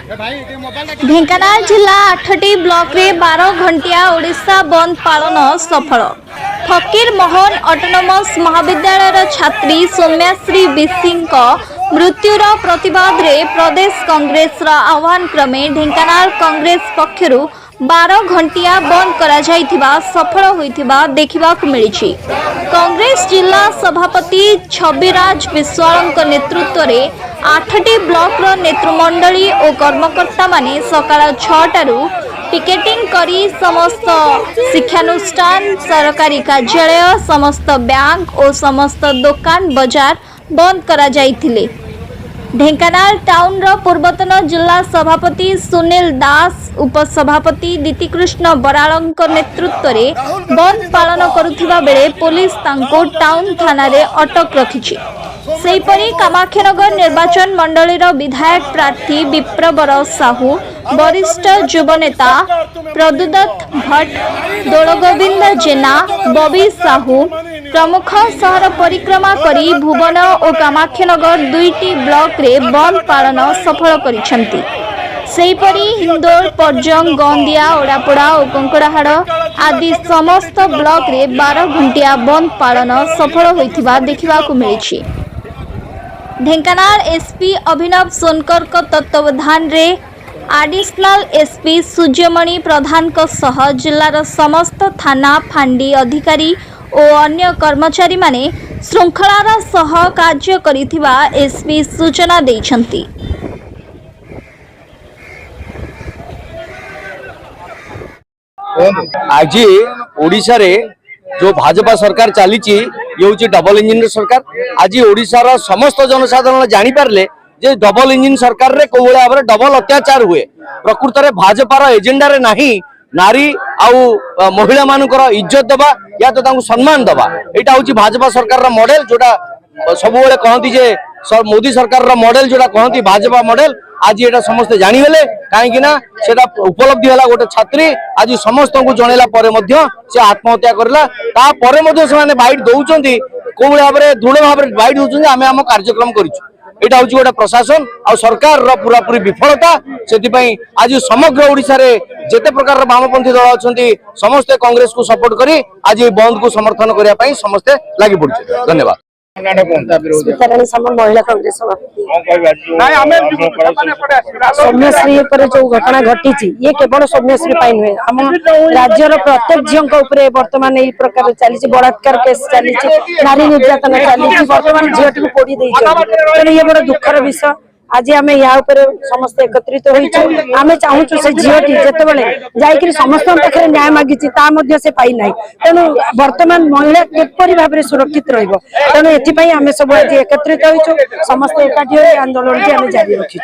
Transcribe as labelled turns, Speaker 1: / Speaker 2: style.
Speaker 1: ढेंकानाल जिला 8टी ब्लॉक रे 12 घंटिया ओडिशा बंद पालन सफल। फकीर मोहन ऑटोनोमस महाविद्यालय छात्री सौम्याश्री बिसिंग मृत्युर प्रतिवाद रे प्रदेश कांग्रेस आह्वान क्रमे ढेंकानाल कांग्रेस पक्षरु 12 घंटिया बंद करा जाइथिबा सफल होइथिबा देखिबाकु मिलिछि। कांग्रेस जिला सभापति छबिराज विश्वालଙ୍କ नेतृत्व में 8टी ब्लॉक नेतृमंडली और कर्मकर्ता माने सकाळ 6टारू पिकेटिंग करी समस्त शिक्षानुष्ठान सरकारी कार्यालय समस्त बैंक और समस्त दुकान बाजार बंद करा जाइथिले। ढेंकानाल टाउन रो पूर्वतन जिला सभापति सुनील दास उपसभापति दीतिकृष्ण बरालଙ୍କ नेतृत्व में बंद पालन करुथिबा बेले पुलिस तांको टाउन थाना रे अटक रखिछि। सेहीपरि कामाख्यानगर निर्वाचन मंडली विधायक प्रार्थी विप्रवर साहू वरिष्ठ युवनेता प्रदुदत्त भट्ट दोलगोविंद जेना बबी साहू प्रमुख सहर परिक्रमा करी भुवन और कामाख्यानगर 2टी ब्लॉक रे बंद पालन सफल करिसेंती। सेहीपरि हिंदोल परजंग गंदिया ओडापड़ा और कंकड़ाहाड़ आदि समस्त ब्लॉक रे 12 घंटिया बंद पालन सफल होइथिबा देखिबाकु मिलिछि। ढेंकानाल एसपी अभिनव सोनकर तत्वावधान रे एडिशनल एसपी सूर्यमणि प्रधान सह जिलार समस्त थाना फांडी अधिकारी और अन्य कर्मचारी माने श्रृंखलार सह कार्य करिथिबा एसपी सूचना दैछंती।
Speaker 2: आज ओडिशा रे जो भाजपा सरकार चली ये हूँ डबल इंजिन सरकार। आज ओडिशार समस्त जनसाधारण जानी पारले जे डबल इंजिन सरकार रे को भाव डबल अत्याचार हुए। प्रकृत में भाजपार एजेंडा रे नाही नारी आउ महिला मानकर इज्जत दबा या तो सम्मान दबा। यहाँ हूँ भाजपा सरकार मॉडल जोटा सब कहती जे मोदी सरकार मॉडल जोटा कहती भाजपा मॉडल। आज ये समस्ते जानीगले कहीं उपलब्धि है गोटे छात्री आज समस्त को जनइला से आत्महत्या करला से बाइट दौरान कौ भाव दृढ़ भाव बाइट दौरान आम आम कार्यक्रम करा हूँ गोटे प्रशासन और सरकार पूरा पूरी विफलता। से आज समग्र ओडिशा रे जेते प्रकार वामपंथी दल अच्छा समस्ते कांग्रेस को सपोर्ट करी आज बंद को समर्थन करने समस्ते लगी पड़े। धन्यवाद।
Speaker 3: महिला कांग्रेस सौम्यश्री जो घटना घटी ये केवल सौम्यश्री नुहे आम राज्यर प्रत्येक झील बर्तमान यही प्रकार चली बलात्कार केस चली नारी निर्यातन चली बर्तमान झील टी पोड़ी तेणु ये बड़ दुखर विषय। आज आम या समस्त एकत्रित होमें चाहूँ से झीटी जिते जाकि समस्त पाखे न्याय मागी से पाईना तेणु बर्तमान महिला किपरि भाव सुरक्षित तेणु एम सब आज एकत्रित हो समस्त एकाठी आंदोलन की जारी रखी।